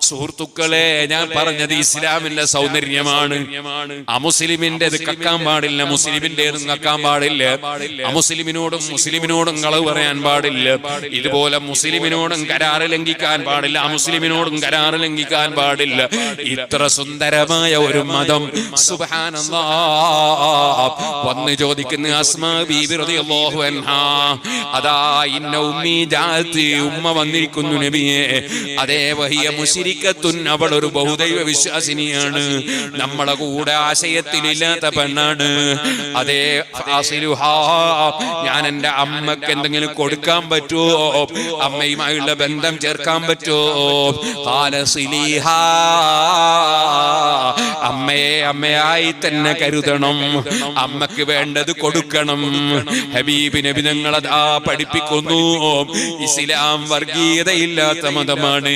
സുഹൃത്തുക്കളെ, ഞാൻ പറഞ്ഞത് ഇസ്ലാമിന്റെ സൗന്ദര്യമാണ്. അമുസ്ലിമിന്റേത് കക്കാൻ പാടില്ല, മുസ്ലിമിന്റേതും കക്കാൻ പാടില്ല. മുസ്ലിമിനോടും കളവ് പറയാൻ പാടില്ല. ഇതുപോലെ മുസ്ലിമിനോടും കരാറ് ലംഘിക്കാൻ പാടില്ല, അമുസ്ലിമിനോടും കരാറ് ലംഘിക്കാൻ പാടില്ല. ഇത്ര സുന്ദരമായ ഒരു മതം, സുബ്ഹാനല്ലാഹ്. വന്ന് ചോദിക്കുന്ന അസ്മാ ബീബി റളിയല്ലാഹു അൻഹാ, അതാ ഇന്ന ഉമ്മി ജാഅത്തി, ഉമ്മ വന്നിരിക്കുന്നു നബിയെ. അതേ വഹിയ മുശ്രിക, അവൾ ഒരു ബഹുദൈവ വിശ്വാസിനിയാണ്, നമ്മളെ കൂടെ ആശയത്തിലില്ലാത്ത പെണ്ണാണ്. അതേ ഞാൻ എന്റെ അമ്മക്ക് എന്തെങ്കിലും കൊടുക്കാൻ പറ്റുമോ, അമ്മയുമായുള്ള ബന്ധം ചേർക്കാൻ പറ്റുമോ? അമ്മയെ അമ്മയായി തന്നെ കരുതണം, അമ്മക്ക് വേണ്ടത് കൊടുക്കണം. ഹബീബ് നബി തങ്ങളതാ പഠിപ്പിക്കുന്നു. ഇസ്ലാം വർഗീയതയില്ലാത്ത മതമാണ്.